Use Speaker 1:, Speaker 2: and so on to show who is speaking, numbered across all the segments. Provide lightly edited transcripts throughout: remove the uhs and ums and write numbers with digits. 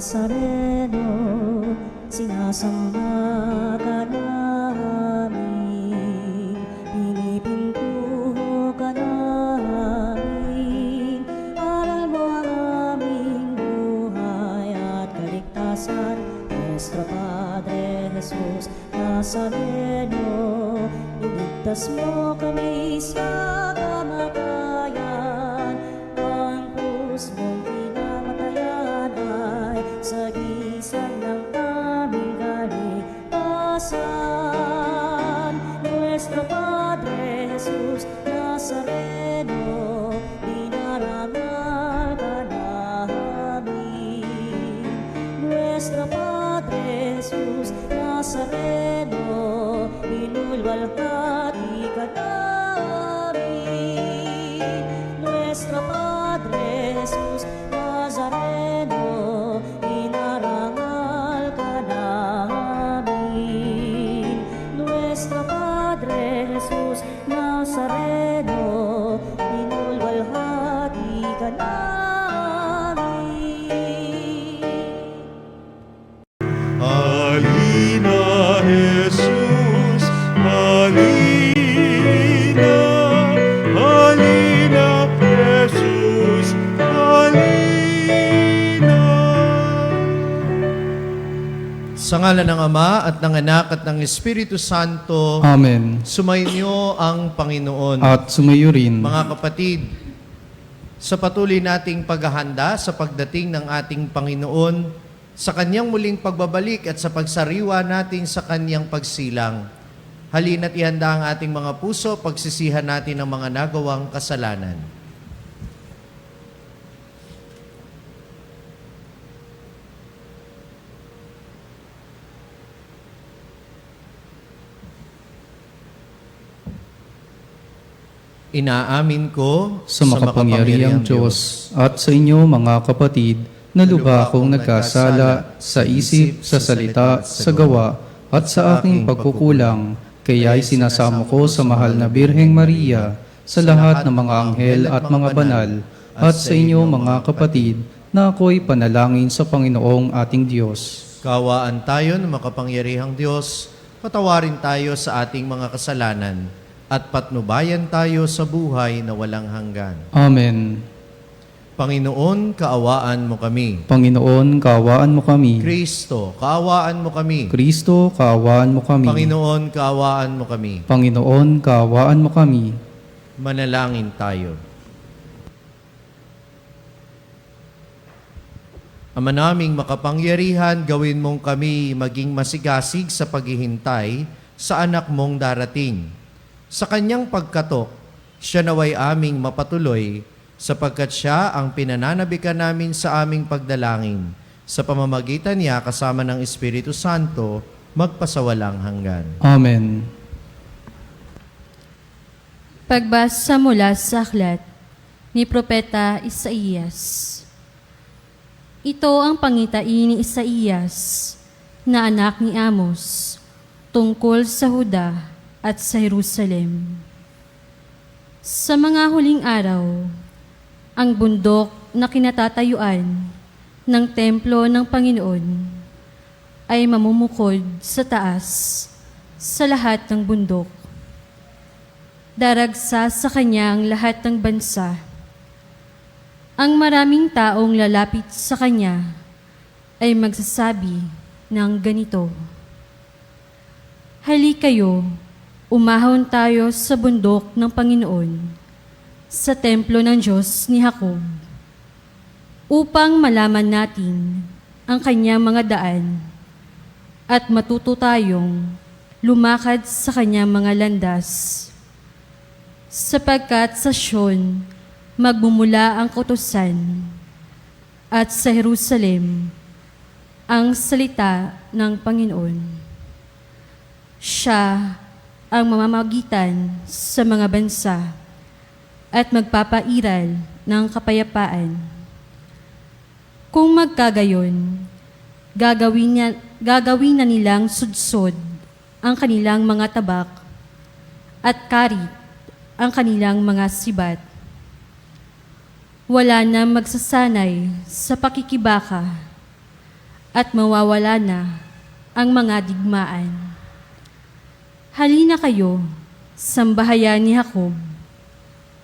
Speaker 1: Nazareno, sinasamba ka namin, pinipintuho ka namin. Aral mo ang aming buhay at kaligtasan, Nuestro Padre Jesus Nazareno, iligtas mo kami sa kamatayan. Ang krus mong pinamatayan ay sagisag ng aming kaligtasan. Nuestro Padre Jesus Nazareno, dinarangal ka namin. Nuestro Padre Jesus Nazareno, inulwalhati ka namin. Nuestro Padre Jesus Nazareno, inarangal ka namin. Nuestro Padre Jesus Nazareno, inulwalhati ka namin.
Speaker 2: Halina, Jesus, halina, halina, Jesus, halina.
Speaker 3: Sa ngalan ng Ama at ng Anak at ng Espiritu Santo,
Speaker 4: Amen.
Speaker 3: sumainyo ang Panginoon.
Speaker 4: At sumayo rin.
Speaker 3: Mga kapatid, sa patuloy nating paghahanda sa pagdating ng ating Panginoon, sa Kanyang muling pagbabalik at sa pagsariwa natin sa Kanyang pagsilang, halina't ihanda ang ating mga puso, pagsisihan natin ang mga nagawang kasalanan. Inaamin ko
Speaker 4: Sa makapangyarihang Diyos at sa inyo mga kapatid, na lubha akong nagkasala sa isip, sa salita, sa gawa, at sa aking pagkukulang. Kaya'y sinasamo ko sa mahal na Birheng Maria, sa lahat ng mga anghel at mga banal, at sa inyo mga kapatid, na ako'y panalangin sa Panginoong ating Diyos.
Speaker 3: Kaawaan tayo ng makapangyarihang Diyos, patawarin tayo sa ating mga kasalanan, at patnubayan tayo sa buhay na walang hanggan.
Speaker 4: Amen.
Speaker 3: Panginoon, kaawaan mo kami.
Speaker 4: Panginoon, kaawaan mo kami.
Speaker 3: Kristo, kaawaan mo kami.
Speaker 4: Kristo, kaawaan mo kami.
Speaker 3: Panginoon, kaawaan mo kami.
Speaker 4: Panginoon, kaawaan mo kami.
Speaker 3: Manalangin tayo. Ama naming makapangyarihan, gawin mong kami maging masigasig sa paghihintay sa anak mong darating. Sa kanyang pagkatok, siya naway aming mapatuloy, sapagkat siya ang pinananabikan namin sa aming pagdalangin. Sa pamamagitan niya kasama ng Espiritu Santo, magpasawalang hanggan.
Speaker 4: Amen.
Speaker 5: Pagbasa mula sa aklat ni Propeta Isaías. Ito ang pangitain ni Isaías, na anak ni Amos, tungkol sa Huda at sa Jerusalem. Sa mga huling araw, ang bundok na kinatatayuan ng templo ng Panginoon ay mamumukod sa taas sa lahat ng bundok. Daragsa sa kanya ang lahat ng bansa. Ang maraming taong lalapit sa kanya ay magsasabi ng ganito: Halikayo, umahon tayo sa bundok ng Panginoon, sa templo ng Diyos ni Jacob, upang malaman natin ang kanyang mga daan at matuto tayong lumakad sa kanyang mga landas. Sapagkat sa Sion magmumula ang kautusan, at sa Jerusalem ang salita ng Panginoon. Siya ang mamamagitan sa mga bansa at magpapairal ng kapayapaan. Kung magkagayon, gagawin na nilang sudsod ang kanilang mga tabak at karit ang kanilang mga sibat. Wala na magsasanay sa pakikibaka at mawawala na ang mga digmaan. Halina kayo, sambahayan ni Jacob,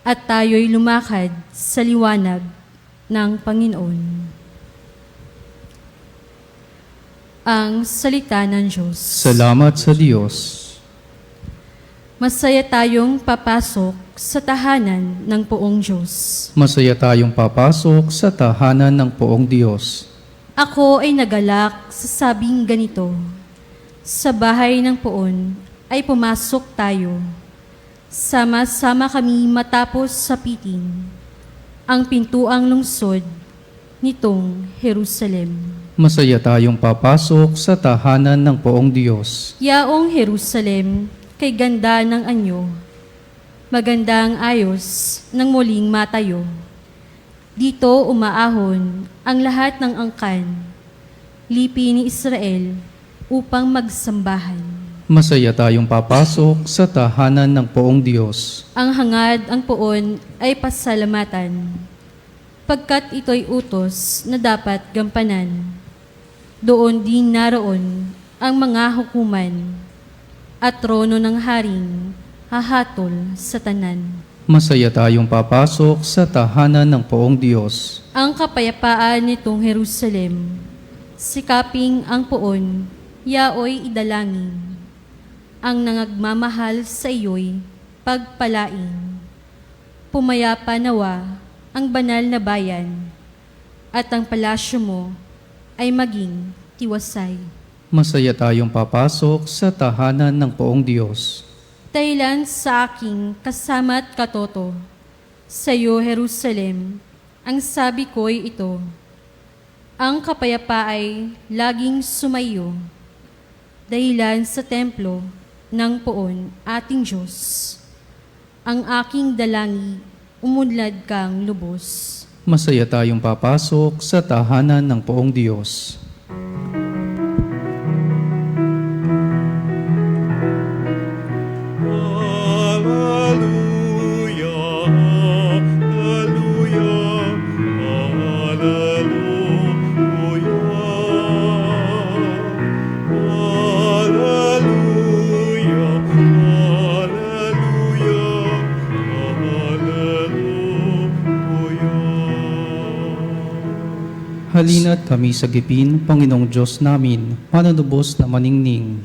Speaker 5: at tayo'y lumakad sa liwanag ng Panginoon. Ang salita ng Diyos.
Speaker 4: Salamat sa Diyos.
Speaker 5: Masaya tayong papasok sa tahanan ng poong Diyos.
Speaker 4: Masaya tayong papasok sa tahanan ng poong Diyos.
Speaker 5: Ako ay nagalak sa sabing ganito, sa bahay ng poon ay pumasok tayo. Sama-sama kami matapos sapitin ang pintuang lungsod nitong Jerusalem.
Speaker 4: Masaya tayong papasok sa tahanan ng poong Diyos.
Speaker 5: Yaong Jerusalem, kay ganda ng anyo, maganda ang ayos ng muling matayo. Dito umaahon ang lahat ng angkan, lipi ni Israel upang magsambahan.
Speaker 4: Masaya tayong papasok sa tahanan ng poong Diyos.
Speaker 5: Ang hangad ang poon ay pasalamatan, pagkat ito'y utos na dapat gampanan. Doon din naroon ang mga hukuman, at trono ng haring hahatol sa tanan.
Speaker 4: Masaya tayong papasok sa tahanan ng poong Diyos.
Speaker 5: Ang kapayapaan nitong Jerusalem, sikaping ang poon, yaoy idalangin. Ang nangagmamahal sa iyo'y pagpalain. Pumayapa nawa ang banal na bayan, at ang palasyo mo ay maging tiwasay.
Speaker 4: Masaya tayong papasok sa tahanan ng poong Diyos.
Speaker 5: Dahilan sa aking kasama't katoto, sa iyo, Jerusalem, ang sabi ko'y ito, ang kapayapaay laging sumayo, dahilan sa templo ng poon ating Diyos. Ang aking dalangi, umunlad kang lubos.
Speaker 4: Masaya tayong papasok sa tahanan ng poong Diyos. Halina't kami sagipin, Panginoong Diyos namin, mananubos na maningning.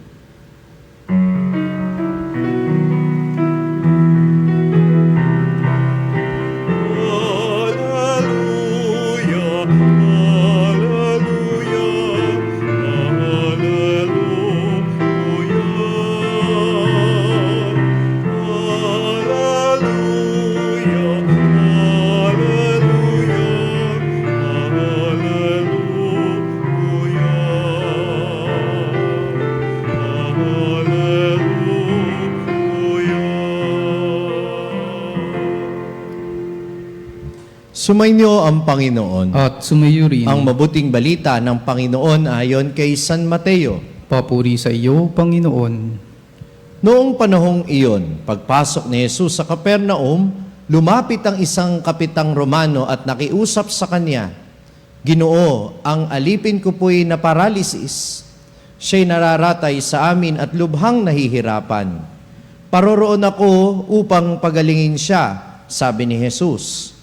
Speaker 3: Sumainyo ang Panginoon.
Speaker 4: At sumayo rin.
Speaker 3: Ang mabuting balita ng Panginoon ayon kay San Mateo.
Speaker 4: Papuri sa iyo, Panginoon.
Speaker 3: Noong panahong iyon, pagpasok ni Jesus sa Capernaum, lumapit ang isang kapitang Romano at nakiusap sa kanya, Ginoo, ang alipin ko po'y na paralysis. Siya'y nararatay sa amin at lubhang nahihirapan. Paroroon ako upang pagalingin siya, sabi ni Jesus.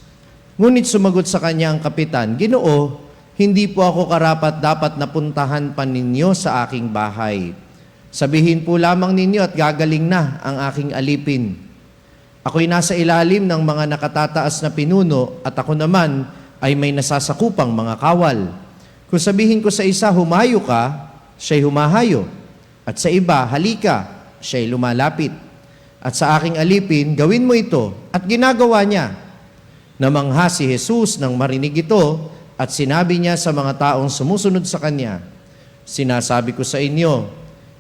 Speaker 3: Ngunit sumagot sa kanya ang kapitan, Ginoo, hindi po ako karapat-dapat na puntahan pa ninyo sa aking bahay. Sabihin po lamang ninyo at gagaling na ang aking alipin. Ako'y nasa ilalim ng mga nakatataas na pinuno at ako naman ay may nasasakupang mga kawal. Kung sabihin ko sa isa, humayo ka, siya'y humahayo. At sa iba, halika, siya'y lumalapit. At sa aking alipin, gawin mo ito. At ginagawa niya. Namangha si Jesus nang marinig ito at sinabi niya sa mga taong sumusunod sa kanya, Sinasabi ko sa inyo,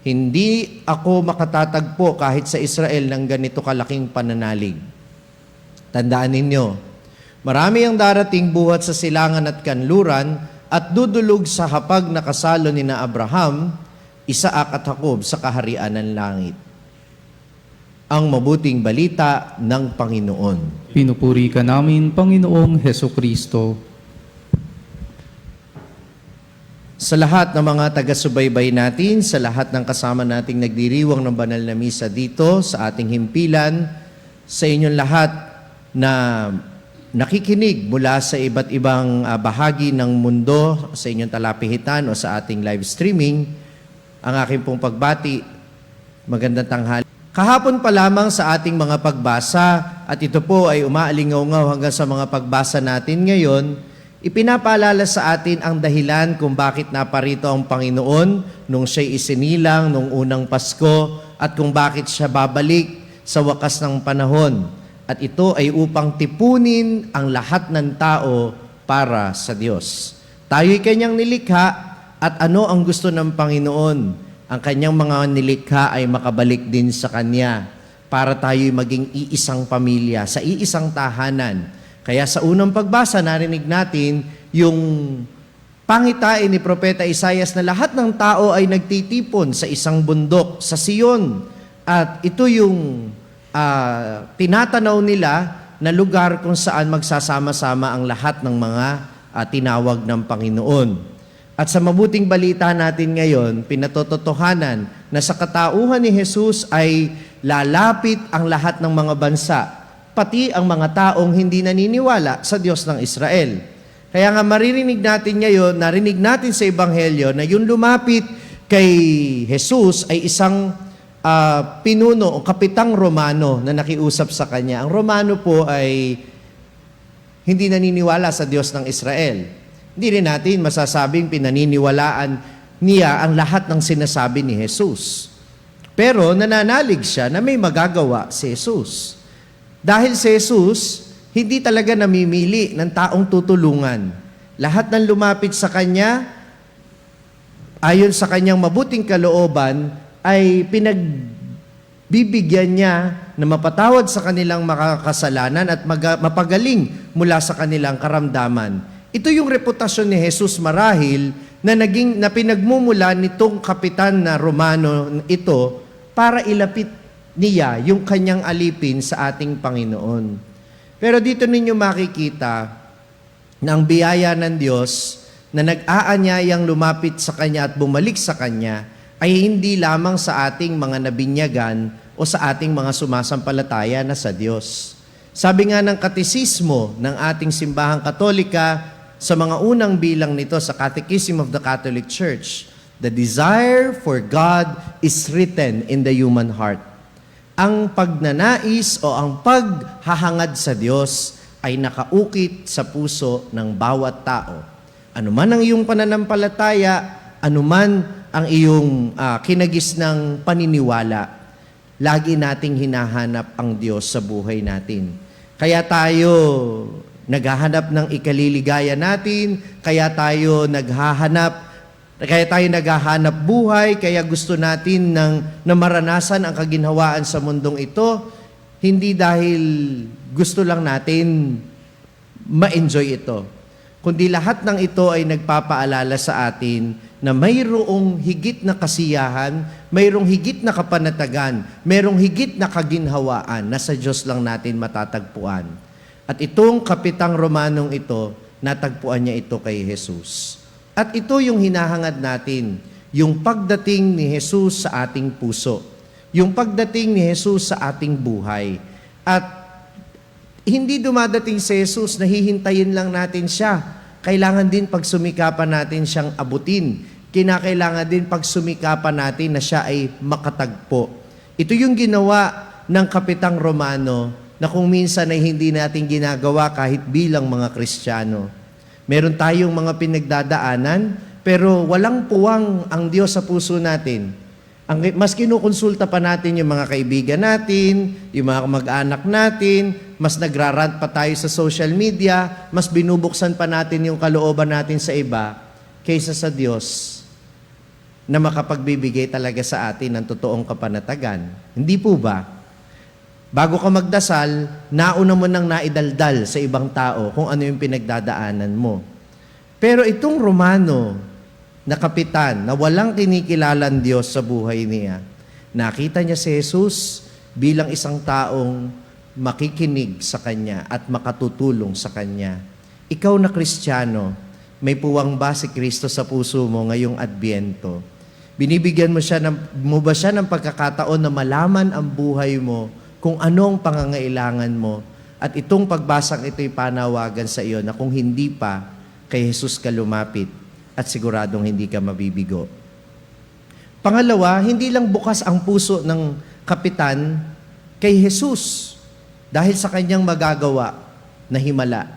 Speaker 3: hindi ako makatatagpo kahit sa Israel ng ganito kalaking pananalig. Tandaan ninyo, marami ang darating buhat sa silangan at kanluran at dudulog sa hapag na kasalo ni na Abraham, Isaak at Jacob sa kaharian ng langit. Ang mabuting balita ng Panginoon.
Speaker 4: Pinupuri ka namin, Panginoong Hesukristo.
Speaker 3: Sa lahat ng mga taga-subaybay natin, sa lahat ng kasama nating nagdiriwang ng banal na misa dito, sa ating himpilan, sa inyong lahat na nakikinig mula sa iba't ibang bahagi ng mundo, sa inyong talapihitan o sa ating live streaming, ang aking pong pagbati, magandang tanghali. Kahapon pa lamang sa ating mga pagbasa, at ito po ay umaalingaw-ngaw hanggang sa mga pagbasa natin ngayon, ipinapaalala sa atin ang dahilan kung bakit naparito ang Panginoon nung siya'y isinilang nung unang Pasko at kung bakit siya babalik sa wakas ng panahon. At ito ay upang tipunin ang lahat ng tao para sa Diyos. Tayo'y Kanyang nilikha at ano ang gusto ng Panginoon? Ang Kanyang mga nilikha ay makabalik din sa Kanya para tayo'y maging iisang pamilya, sa iisang tahanan. Kaya sa unang pagbasa, narinig natin yung pangitain ni Propeta Isaias na lahat ng tao ay nagtitipon sa isang bundok, sa Sion. At ito yung tinatanaw nila na lugar kung saan magsasama-sama ang lahat ng mga tinawag ng Panginoon. At sa mabuting balita natin ngayon, pinatototohanan na sa katauhan ni Jesus ay lalapit ang lahat ng mga bansa, pati ang mga taong hindi naniniwala sa Diyos ng Israel. Kaya nga maririnig natin ngayon, narinig natin sa Ebanghelyo na yung lumapit kay Jesus ay isang pinuno o kapitang Romano na nakiusap sa kanya. Ang Romano po ay hindi naniniwala sa Diyos ng Israel. Hindi rin natin masasabing pinaniniwalaan niya ang lahat ng sinasabi ni Jesus. Pero nananalig siya na may magagawa si Jesus. Dahil si Jesus, hindi talaga namimili ng taong tutulungan. Lahat ng lumapit sa Kanya, ayon sa Kanyang mabuting kalooban, ay pinagbibigyan niya na mapatawad sa kanilang makakasalanan at mapagaling mula sa kanilang karamdaman. Ito yung reputasyon ni Jesus marahil na pinagmumulan nitong kapitan na Romano ito para ilapit niya yung kanyang alipin sa ating Panginoon. Pero dito ninyo makikita na ang biyaya ng Diyos na nag-aanyayang lumapit sa Kanya at bumalik sa Kanya ay hindi lamang sa ating mga nabinyagan o sa ating mga sumasampalataya na sa Diyos. Sabi nga ng katisismo ng ating simbahang Katolika sa mga unang bilang nito sa Catechism of the Catholic Church, the desire for God is written in the human heart. Ang pagnanais o ang paghahangad sa Diyos ay nakaukit sa puso ng bawat tao. Anuman ang iyong pananampalataya, anuman ang iyong kinagis ng paniniwala, lagi nating hinahanap ang Diyos sa buhay natin. Kaya tayo naghahanap ng ikaliligaya natin, kaya tayo naghahanap buhay, kaya gusto natin na maranasan ang kaginhawaan sa mundong ito, hindi dahil gusto lang natin ma-enjoy ito, kundi lahat ng ito ay nagpapaalala sa atin na mayroong higit na kasiyahan, mayroong higit na kapanatagan, mayroong higit na kaginhawaan na sa Diyos lang natin matatagpuan. At itong kapitang Romanong ito, natagpuan niya ito kay Jesus. At ito yung hinahangad natin, yung pagdating ni Jesus sa ating puso, yung pagdating ni Jesus sa ating buhay. At hindi dumadating si Jesus, nahihintayin lang natin siya. Kailangan din pagsumikapan natin siyang abutin. Kinakailangan din pagsumikapan natin na siya ay makatagpo. Ito yung ginawa ng kapitang Romano na kung minsan ay hindi natin ginagawa kahit bilang mga Kristiyano. Meron tayong mga pinagdadaanan, pero walang puwang ang Diyos sa puso natin. Mas kinukonsulta pa natin yung mga kaibigan natin, yung mga mag-anak natin, mas nagrarant pa tayo sa social media, mas binubuksan pa natin yung kalooban natin sa iba, kaysa sa Diyos na makapagbibigay talaga sa atin ng totoong kapanatagan. Hindi po ba? Bago ka magdasal, nauna mo nang naidaldal sa ibang tao kung ano yung pinagdadaanan mo. Pero itong Romano na kapitan na walang kinikilalang Diyos sa buhay niya, nakita niya si Jesus bilang isang taong makikinig sa Kanya at makatutulong sa Kanya. Ikaw na Kristiyano, May puwang ba si Kristo sa puso mo ngayong Adbyento? Binibigyan mo ba siya ng pagkakataon na malaman ang buhay mo kung anong pangangailangan mo? At itong pagbasang ito'y panawagan sa iyo na kung hindi pa, kay Jesus ka lumapit at siguradong hindi ka mabibigo. Pangalawa, hindi lang bukas ang puso ng kapitan kay Jesus dahil sa kanyang magagawa na himala.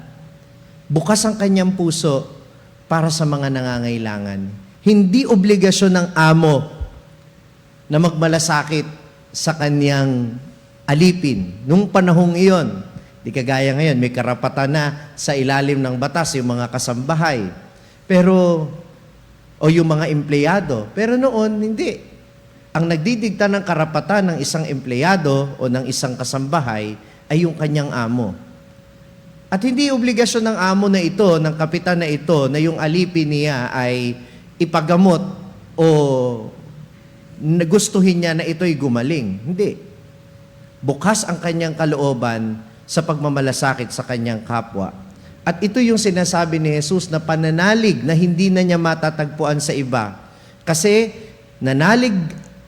Speaker 3: Bukas ang kanyang puso para sa mga nangangailangan. Hindi obligasyon ng amo na magmalasakit sa kanyang alipin. Nung panahong iyon, di kagaya ngayon, may karapatan na sa ilalim ng batas yung mga kasambahay. O yung mga empleyado. Pero noon, hindi. Ang nagdidikta ng karapatan ng isang empleyado o ng isang kasambahay ay yung kanyang amo. At hindi obligasyon ng amo na ito, ng kapitan na ito, na yung alipin niya ay ipagamot o gustuhin niya na ito'y gumaling. Hindi. Bukas ang kanyang kalooban sa pagmamalasakit sa kanyang kapwa. At ito yung sinasabi ni Jesus na pananalig na hindi na niya matatagpuan sa iba. Kasi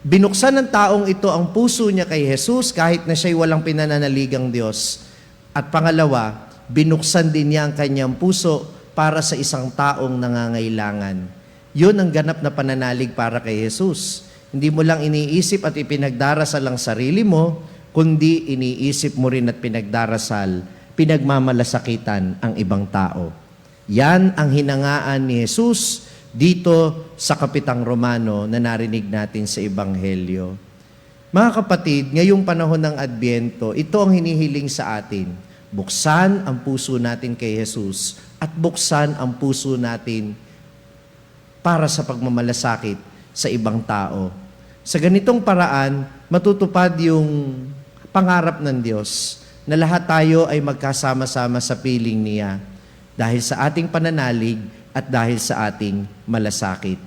Speaker 3: binuksan ng taong ito ang puso niya kay Jesus kahit na siya'y walang pinananaligang Diyos. At pangalawa, binuksan din niya ang kanyang puso para sa isang taong nangangailangan. Yun ang ganap na pananalig para kay Jesus. Hindi mo lang iniisip at ipinagdarasal ang sarili mo, kundi iniisip mo rin at pinagmamalasakitan ang ibang tao. Yan ang hinangaan ni Jesus dito sa Kapitang Romano na narinig natin sa Ebanghelyo. Mga kapatid, ngayong panahon ng Adbyento, ito ang hinihiling sa atin. Buksan ang puso natin kay Jesus at buksan ang puso natin para sa pagmamalasakit sa ibang tao. Sa ganitong paraan, matutupad yung pangarap ng Diyos na lahat tayo ay magkasama-sama sa piling niya dahil sa ating pananalig at dahil sa ating malasakit.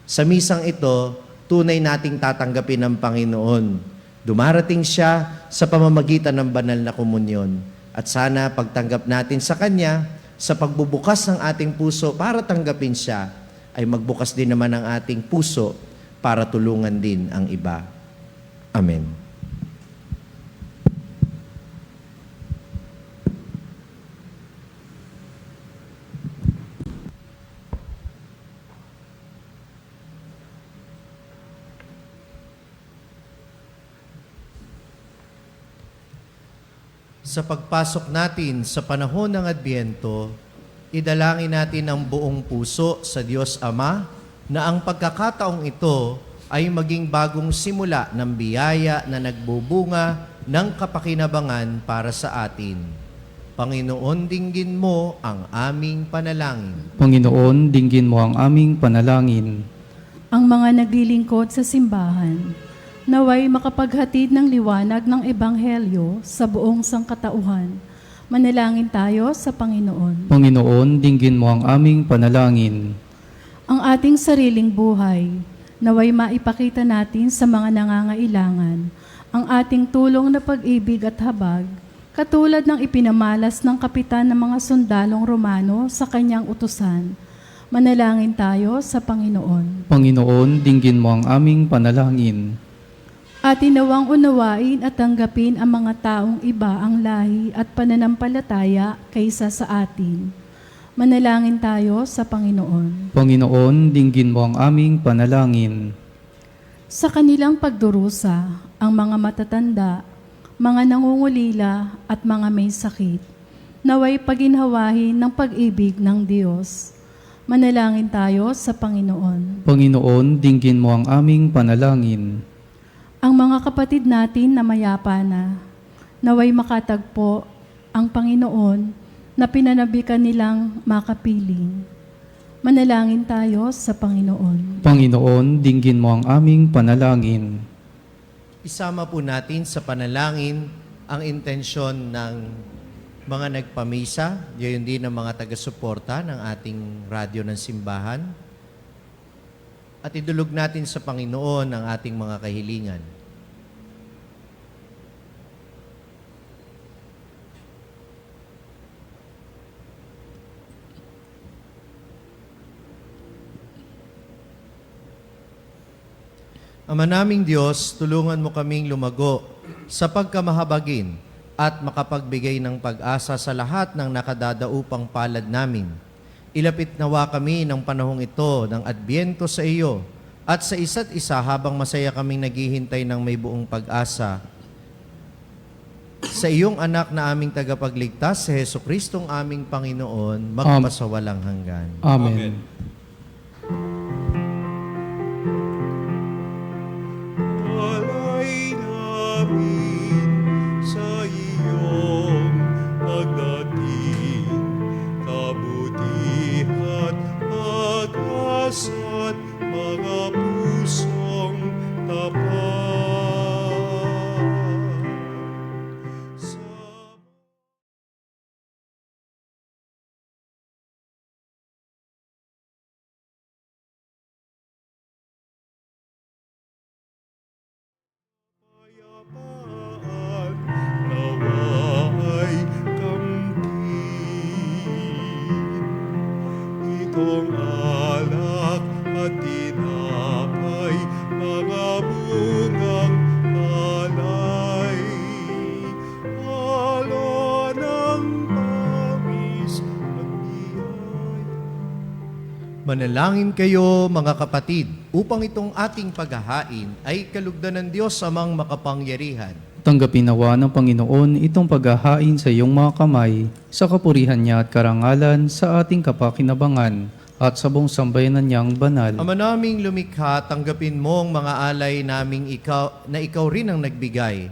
Speaker 3: Sa misang ito, tunay nating tatanggapin ng Panginoon. Dumarating siya sa pamamagitan ng banal na komunyon. At sana pagtanggap natin sa Kanya, sa pagbubukas ng ating puso para tanggapin siya, ay magbukas din naman ang ating puso para tulungan din ang iba. Amen. Sa pagpasok natin sa panahon ng Adbyento, idalangin natin ang buong puso sa Diyos Ama na ang pagkakataong ito ay maging bagong simula ng biyaya na nagbubunga ng kapakinabangan para sa atin. Panginoon, dinggin mo ang aming panalangin.
Speaker 4: Panginoon, dinggin mo ang aming panalangin.
Speaker 1: Ang mga naglilingkod sa simbahan, naway makapaghatid ng liwanag ng Ebanghelyo sa buong sangkatauhan. Manalangin tayo sa Panginoon.
Speaker 4: Panginoon, dinggin mo ang aming panalangin.
Speaker 1: Ang ating sariling buhay, naway maipakita natin sa mga nangangailangan ang ating tulong na pag-ibig at habag, katulad ng ipinamalas ng kapitan ng mga sundalong Romano sa kanyang utusan. Manalangin tayo sa Panginoon.
Speaker 4: Panginoon, dinggin mo ang aming panalangin.
Speaker 1: Atin nawang unawain at tanggapin ang mga taong iba ang lahi at pananampalataya kaysa sa atin. Manalangin tayo sa Panginoon.
Speaker 4: Panginoon, dinggin mo ang aming panalangin.
Speaker 1: Sa kanilang pagdurusa, ang mga matatanda, mga nangungulila at mga may sakit, naway paginhawahin ng pag-ibig ng Diyos. Manalangin tayo sa Panginoon.
Speaker 4: Panginoon, dinggin mo ang aming panalangin.
Speaker 1: Ang mga kapatid natin na mayapa na, naway makatagpo ang Panginoon na pinanabikan nilang makapiling. Manalangin tayo sa Panginoon.
Speaker 4: Panginoon, dinggin mo ang aming panalangin.
Speaker 3: Isama po natin sa panalangin ang intensyon ng mga nagpamisa, gayon din ng mga taga-suporta ng ating radyo ng simbahan. At idulog natin sa Panginoon ang ating mga kahilingan. Ama naming Diyos, tulungan mo kaming lumago sa pagkamahabagin at makapagbigay ng pag-asa sa lahat ng nakadadaupang palad namin. Ilapit nawa kami ng panahong ito ng Adbyento sa iyo at sa isa't isa habang masaya kaming naghihintay ng may buong pag-asa. Sa iyong anak na aming tagapagligtas, si Heso Kristong aming Panginoon, magpasawalang hanggan.
Speaker 4: Amen.
Speaker 2: Alay namin sa iyong pagdating, kabutihan at asa't mga pusong tapat. Kapayapaan nawa'y kamtin, itong alak at tinapay, mga bungang alay, halo ng tamis at biyaya.
Speaker 3: Manalangin kayo, mga kapatid, upang itong ating paghahain ay kalugdan ng Diyos amang makapangyarihan.
Speaker 4: Tanggapin nawa ng Panginoon itong paghahain sa iyong mga kamay, sa kapurihan niya at karangalan sa ating kapakinabangan at sa buong sambayanan niyang banal.
Speaker 3: Ama naming lumikha, tanggapin mo ang mga alay naming ikaw rin ang nagbigay.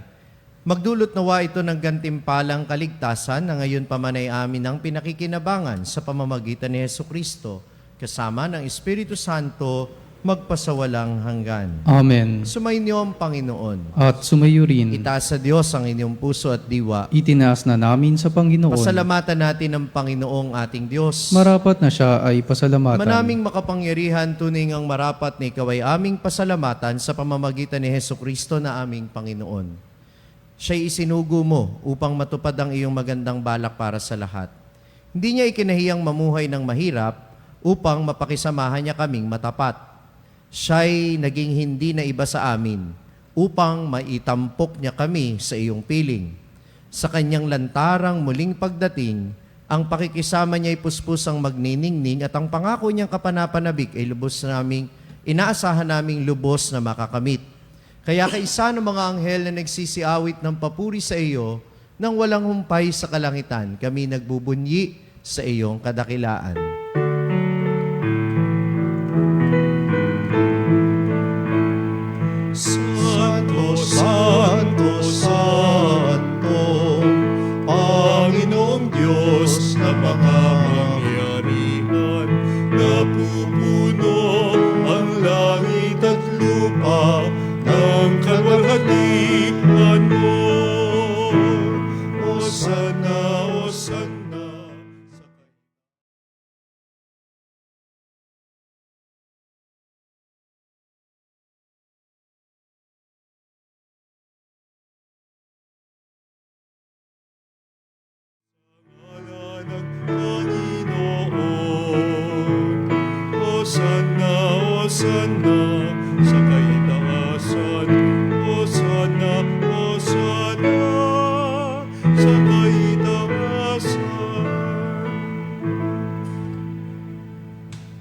Speaker 3: Magdulot nawa ito ng gantimpalang kaligtasan na ngayon pamanay amin ang pinakikinabangan sa pamamagitan ni Heso Kristo, kasama ng Espiritu Santo, magpasawalang hanggan.
Speaker 4: Amen.
Speaker 3: Sumainyo ang Panginoon.
Speaker 4: At sumayo rin,
Speaker 3: Itaas sa Diyos ang inyong puso at diwa.
Speaker 4: itinaas na namin sa Panginoon.
Speaker 3: Pasalamatan natin ang Panginoong ating Diyos.
Speaker 4: Marapat na siya ay pasalamatan.
Speaker 3: Manaming makapangyarihan, tunay ngang marapat na ikaw ay aming pasalamatan sa pamamagitan ni Heso Kristo na aming Panginoon. Siya'y isinugo mo upang matupad ang iyong magandang balak para sa lahat. Hindi niya ikinahiyang mamuhay ng mahirap upang mapakisamahan niya kaming matapat. Siya'y naging hindi na iba sa amin upang maitampok niya kami sa iyong piling. Sa kanyang lantarang muling pagdating, ang pakikisama niya'y puspusang magniningning at ang pangako niyang kapanapanabik ay inaasahan naming lubos na makakamit. Kaya kaisa ng mga anghel na nagsisiawit ng papuri sa iyo, nang walang humpay sa kalangitan, kami nagbubunyi sa iyong kadakilaan.
Speaker 2: Santo, Santo, Santo, Panginoong Diyos na makapangyarihan, napupuno ang langit at lupa ng kalwalhatian mo. Hosana, Hosana. Ngalan ng Panginoon, Hosana, Hosana, sa kaitaasan, Hosana, Hosana, sa kaitaasan.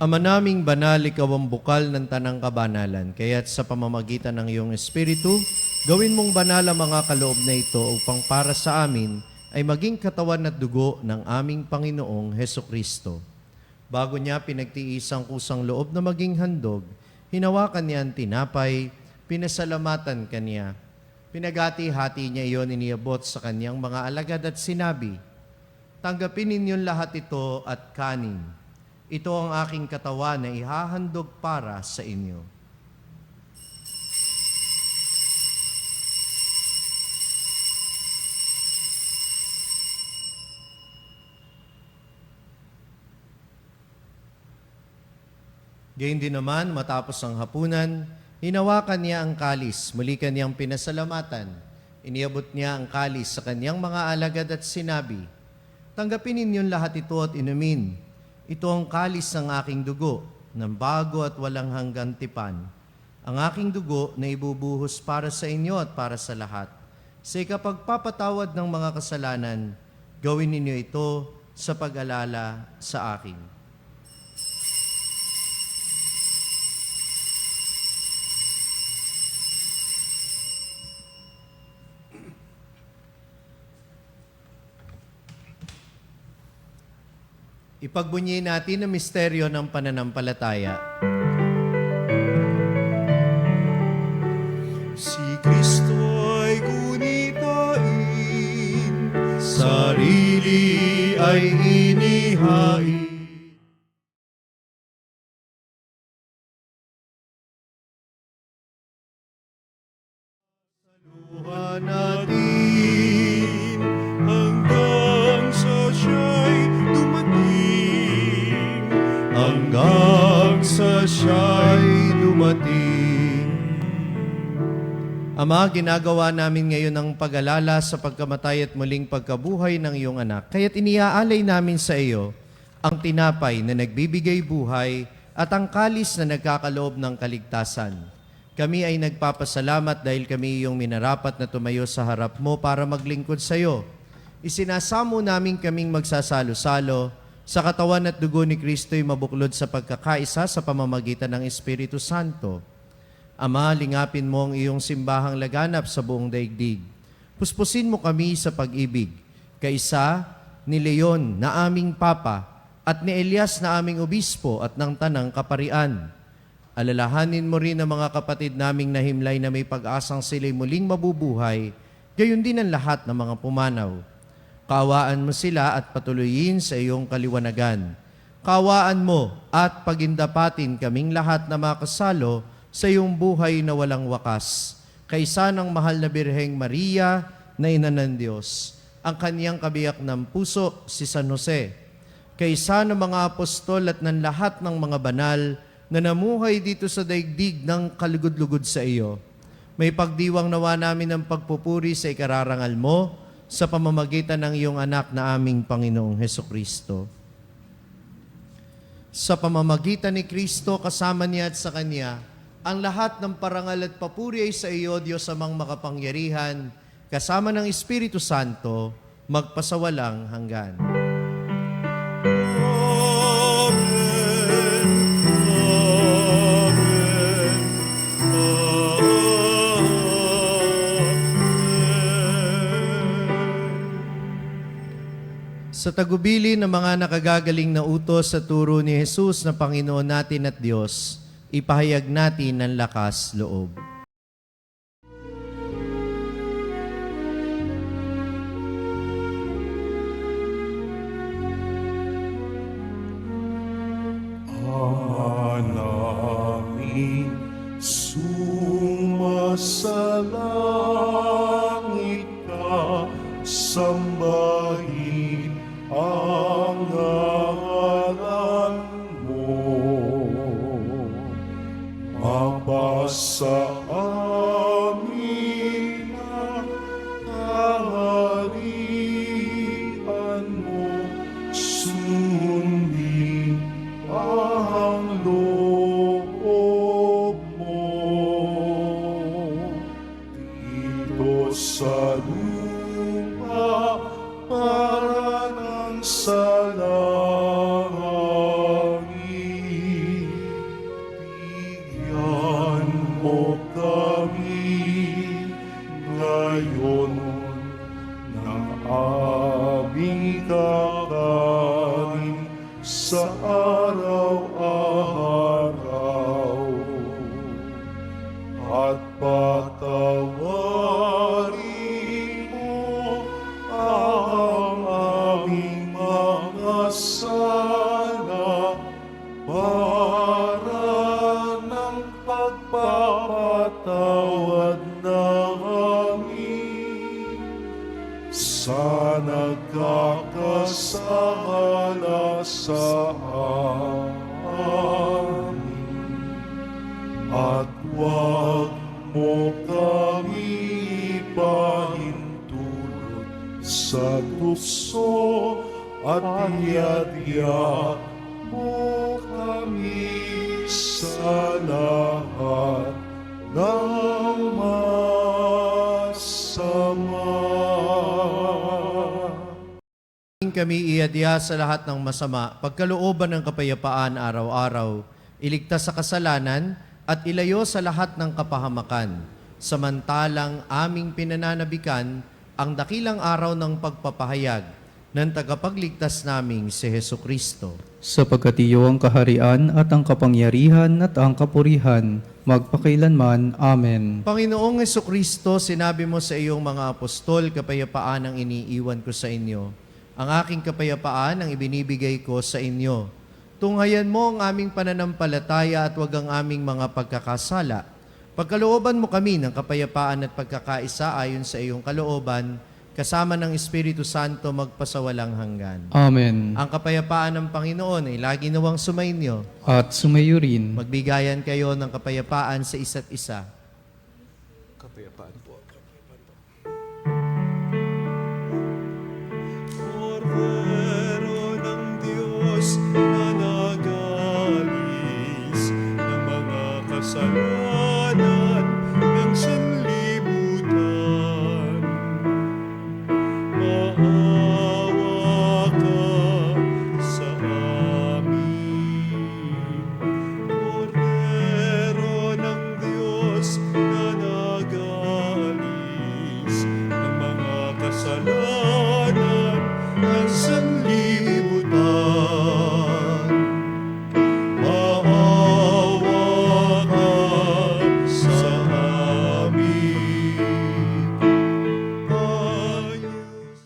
Speaker 3: Ama naming banal, ikaw ang bukal ng tanang kabanalan, kaya't sa pamamagitan ng iyong Espiritu, gawin mong banal ang mga kaloob na ito upang para sa amin ay maging katawan at dugo ng aming Panginoong Heso Kristo. Bago niya pinagtiis ang kusang loob na maging handog, hinawakan niya ang tinapay, pinasalamatan kaniya. Pinagati-hati niya iyon, iniabot sa kanyang mga alagad at sinabi, "Tanggapin ninyong lahat ito at kanin. Ito ang aking katawan na ihahandog para sa inyo." Gayun din naman, matapos ang hapunan, hinawakan niya ang kalis, muli kaniyang pinasalamatan. Iniabot niya ang kalis sa kaniyang mga alagad at sinabi, "Tanggapin ninyong lahat ito at inumin. Ito ang kalis ng aking dugo, ng bago at walang hanggang tipan. ang aking dugo na ibubuhos para sa inyo at para sa lahat. Sa ikapagpapatawad ng mga kasalanan, gawin ninyo ito sa pag-alala sa akin. Ipagbunyi natin ang misteryo ng pananampalataya.
Speaker 2: Si Kristo ay gunitain,
Speaker 3: Sarili ay inihain. Saluhan natin
Speaker 2: hanggang sa siya'y dumating.
Speaker 3: hanggang sa siya'y dumating. Ama, ginagawa namin ngayon ang pag-alala sa pagkamatay at muling pagkabuhay ng iyong anak. Kaya't iniaalay namin sa iyo ang tinapay na nagbibigay buhay at ang kalis na nagkakaloob ng kaligtasan. Kami ay nagpapasalamat dahil kami iyong minarapat na tumayo sa harap mo para maglingkod sa iyo. Isinasamo namin kaming magsasalo-salo sa katawan at dugo ni Kristo'y mabuklod sa pagkakaisa sa pamamagitan ng Espiritu Santo. Ama, lingapin mo ang iyong simbahang laganap sa buong daigdig. Puspusin mo kami sa pag-ibig, kaisa ni Leon na aming Papa at ni Elias na aming Obispo at ng Tanang Kaparian. Alalahanin mo rin ang mga kapatid naming nahimlay na may pag-asang sila'y muling mabubuhay, gayon din ang lahat ng mga pumanaw. Kaawaan mo sila at patuloyin sa iyong kaliwanagan. Kaawaan mo at pagindapatin kaming lahat na makasalo sa iyong buhay na walang wakas, kaysa ng mahal na Birheng Maria na ina ng Diyos, ang kaniyang kabiyak ng puso, si San Jose, kaysa ng mga apostol at ng lahat ng mga banal na namuhay dito sa daigdig ng kalugod-lugod sa iyo. May pagdiwang nawa namin ng pagpupuri sa ikararangal mo sa pamamagitan ng iyong anak na aming Panginoong Hesukristo. Sa pamamagitan ni Kristo, kasama niya at sa Kanya, ang lahat ng parangal at papuri ay sa iyo, Diyos amang makapangyarihan, kasama ng Espiritu Santo, magpasawalang hanggan. Sa tagubili ng mga nakagagaling na utos sa turo ni Jesus na Panginoon natin at Diyos, ipahayag natin ng lakas loob.
Speaker 2: Ama namin, sumasalangit ka, sambahin ang ngalan mo. Mabasa amin ang kaharian mo, sundin ang loob mo. Dito sa lupa para ng sa langit, bigyan mo kami ngayon ng aming kakanin sa araw-araw, at patawarin mo ang aming mga sala para ng pagpapatawad namin sa nagkakasala sa amin. At huwag mo kami ipahintulot sa tukso, at iadya mo kami sa lahat ng masama.
Speaker 3: Kami iadya sa lahat ng masama, pagkalooban ng kapayapaan araw-araw, iligtas sa kasalanan at ilayo sa lahat ng kapahamakan. Samantalang aming pinananabikan ang dakilang araw ng pagpapahayag ng tagapagligtas naming si Hesukristo.
Speaker 4: Sapagkat iyo ang kaharian at ang kapangyarihan at ang kapurihan, magpakailanman. Amen.
Speaker 3: Panginoong Hesukristo, sinabi mo sa iyong mga apostol, kapayapaan ang iniiwan ko sa inyo. Ang aking kapayapaan ang ibinibigay ko sa inyo. Tunghayan mo ang aming pananampalataya at wag ang aming mga pagkakasala. Pagkalooban mo kami ng kapayapaan at pagkakaisa ayon sa iyong kalooban, kasama ng Espiritu Santo magpasawalang hanggan.
Speaker 4: Amen.
Speaker 3: Ang kapayapaan ng Panginoon ay lagi nawang sumainyo.
Speaker 4: At sumayo rin.
Speaker 3: Magbigayan kayo ng kapayapaan sa isa't isa.
Speaker 2: Kordero ng Diyos na nagalis ng mga kasalanan ng sanlibutan. Maawa ka sa amin. Kordero ng Diyos na nagalis ng mga kasalanan ng sanlibutan. Maawa ka sa amin. Ayos.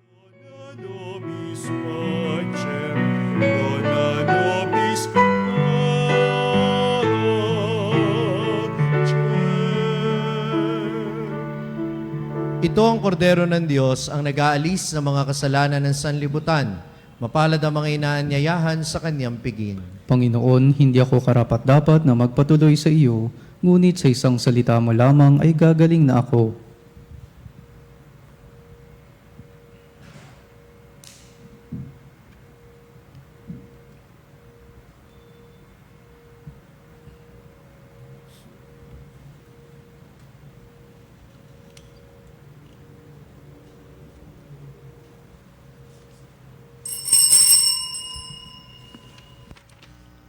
Speaker 2: Dona nobis pacem, dona nobis pacem.
Speaker 3: Ito ang kordero ng Diyos, ang nag-aalis ng mga kasalanan ng sanlibutan. Mapalad ang mga inaanyayahan sa kanyang piging.
Speaker 4: Panginoon, hindi ako karapat-dapat na magpatuloy sa iyo, ngunit sa isang salita mo lamang ay gagaling na ako.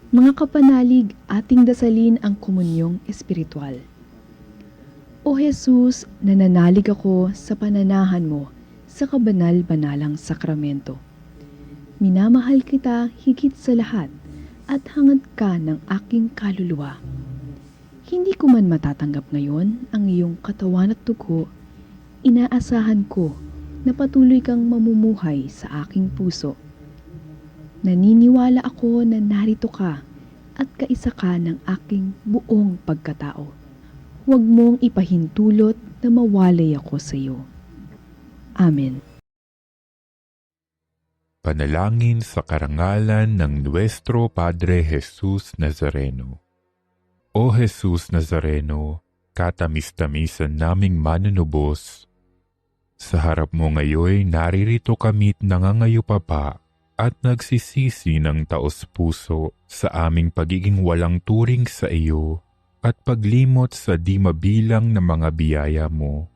Speaker 6: Mga kapanalig, ating dasalin ang komunyong espiritual. O Jesus, nananalig ako sa pananahan mo sa kabanal-banalang sakramento. Minamahal kita higit sa lahat at hangad ka ng aking kaluluwa. Hindi ko man matatanggap ngayon ang iyong katawan at dugo, inaasahan ko na patuloy kang mamumuhay sa aking puso. Naniniwala ako na narito ka at kaisa ka ng aking buong pagkatao. Huwag mong ipahintulot na mawalay ako sa iyo. Amen.
Speaker 7: Panalangin sa karangalan ng Nuestro Padre Jesus Nazareno. O Jesus Nazareno, katamis-tamisan naming manunubos, sa harap mo ngayoy naririto kami't nangangayupapa at nagsisisi ng taos-puso sa aming pagiging walang turing sa iyo at paglimot sa di mabilang na mga biyaya mo,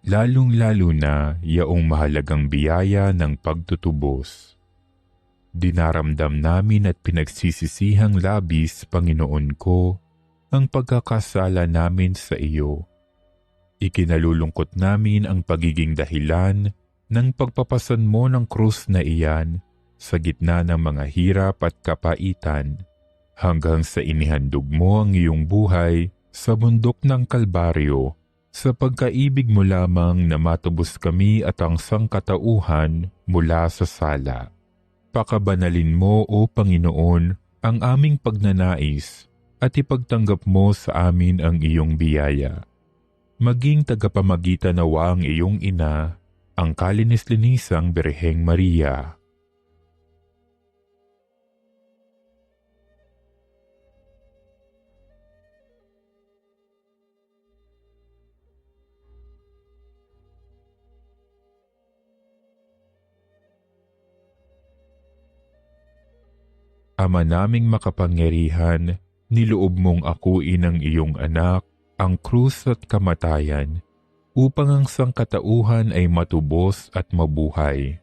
Speaker 7: lalong-lalo na yaong mahalagang biyaya ng pagtutubos. Dinaramdam namin at pinagsisisihang labis, Panginoon ko, ang pagkakasala namin sa iyo. Ikinalulungkot namin ang pagiging dahilan ng pagpapasan mo ng krus na iyan sa gitna ng mga hirap at kapaitan, hanggang sa inihandog mo ang iyong buhay sa bundok ng Kalbaryo, sa pagkaibig mo lamang na matubos kami at ang sangkatauhan mula sa sala. Pakabanalin mo, O Panginoon, ang aming pagnanais at ipagtanggap mo sa amin ang iyong biyaya. Maging tagapamagitan nawa ang iyong ina, ang kalinis-linisang Birheng Maria. Ama naming makapangyarihan, niloob mong akuin ang iyong anak, ang krus at kamatayan, upang ang sangkatauhan ay matubos at mabuhay.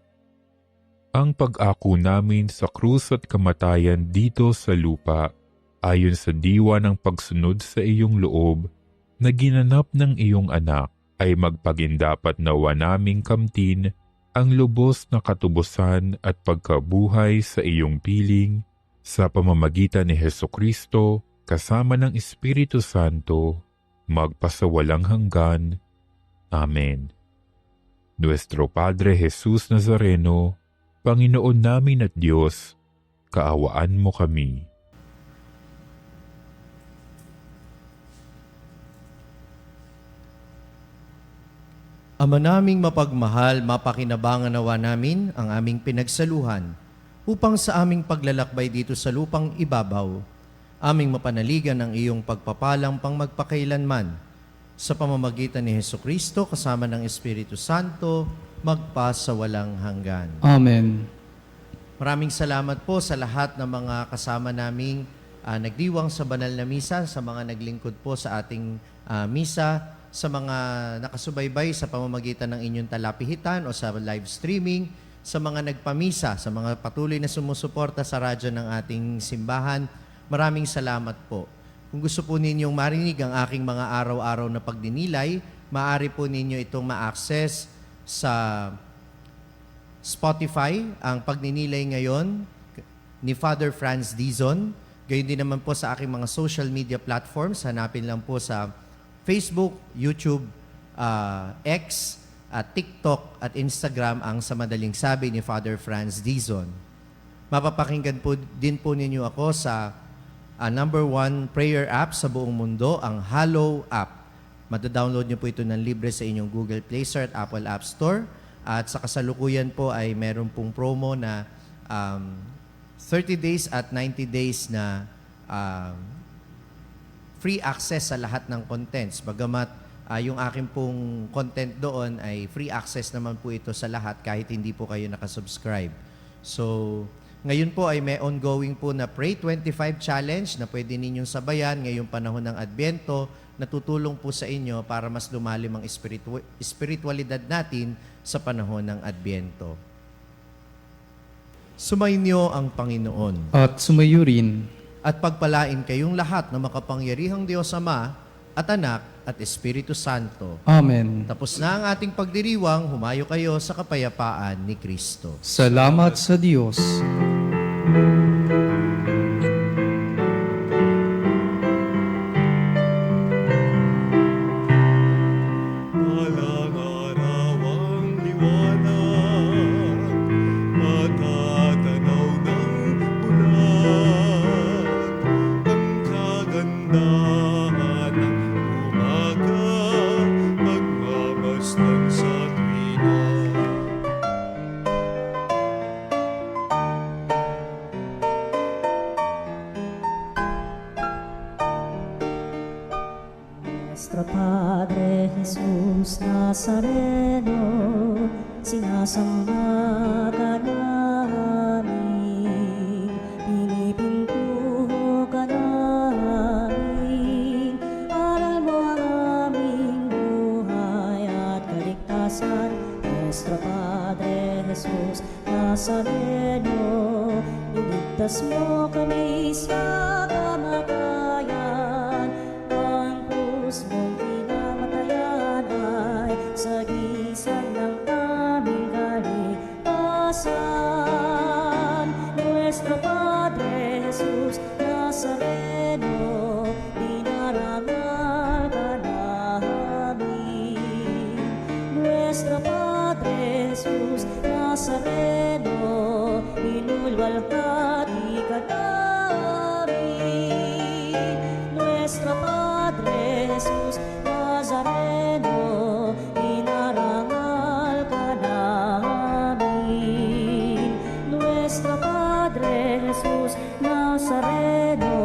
Speaker 7: Ang pag-ako namin sa krus at kamatayan dito sa lupa, ayon sa diwa ng pagsunod sa iyong loob, na ginanap ng iyong anak, ay magpagindapat nawa naming kamtin ang lubos na katubusan at pagkabuhay sa iyong piling, sa pamamagitan ni Hesukristo, kasama ng Espiritu Santo, magpasawalang hanggan. Amen. Nuestro Padre Jesus Nazareno, Panginoon namin at Diyos, kaawaan mo kami.
Speaker 3: Ama naming mapagmahal, mapakinabangan nawa namin ang aming pinagsaluhan upang sa aming paglalakbay dito sa lupang ibabaw, aming mapanaligan ang iyong pagpapalang pang magpakailanman sa pamamagitan ni Hesukristo kasama ng Espiritu Santo, magpasawalang hanggan.
Speaker 4: Amen.
Speaker 3: Maraming salamat po sa lahat ng mga kasama naming nagdiwang sa banal na misa, sa mga naglingkod po sa ating misa, sa mga nakasubaybay sa pamamagitan ng inyong talapihitan o sa live streaming, sa mga nagpamisa, sa mga patuloy na sumusuporta sa radyo ng ating simbahan. Maraming salamat po. Kung gusto po ninyong marinig ang aking mga araw-araw na pagdinilay, maaari po ninyo itong ma-access sa Spotify, ang pagninilay ngayon ni Father Franz Dizon. Gayon din naman po sa aking mga social media platforms. Hanapin lang po sa Facebook, YouTube, X, TikTok at Instagram ang Sa Madaling Sabi ni Father Franz Dizon. Mapapakinggan po din po ninyo ako sa #1 prayer app sa buong mundo, ang Hallow app. Madadownload nyo po ito ng libre sa inyong Google Play Store at Apple App Store. At sa kasalukuyan po ay meron pong promo na 30 days at 90 days na free access sa lahat ng contents. Bagamat yung aking pong content doon ay free access naman po ito sa lahat kahit hindi po kayo nakasubscribe. So, ngayon po ay may ongoing po na Pray 25 Challenge na pwede ninyong sabayan ngayong panahon ng Adbyento, na tutulong po sa inyo para mas lumalim ang espiritualidad natin sa panahon ng Adbyento. Sumainyo ang Panginoon.
Speaker 4: At sumayo rin.
Speaker 3: At pagpalain kayong lahat na makapangyarihang Diyos Ama at Anak at Espiritu Santo.
Speaker 4: Amen.
Speaker 3: Tapos na ang ating pagdiriwang, humayo kayo sa kapayapaan ni Kristo.
Speaker 4: Salamat sa Diyos.
Speaker 2: Walang araw ang liwanag, matatanaw ng bulan, ang kagandahan ng umaga, magmamasdan sa tuwina.
Speaker 8: Nuestro Padre Jesus Nazareno, sinasamba ka namin, pinipintuho ka namin, aral mo ang aming buhay at kaligtasan. Nuestro Padre Jesus Nazareno, iligtas mo kami sa kamatayan, ang krus mong pinamatayan ay sagisag ng aming kaligtasan. Nuestro Padre Jesus Nazareno, dinarangal ka namin. Nuestro Padre Jesus Nazareno, inulwalhati ka namin. Nuestro Padre Jesus Nazareno, inarangal ka namin. Nuestro Padre Jesus Nazareno,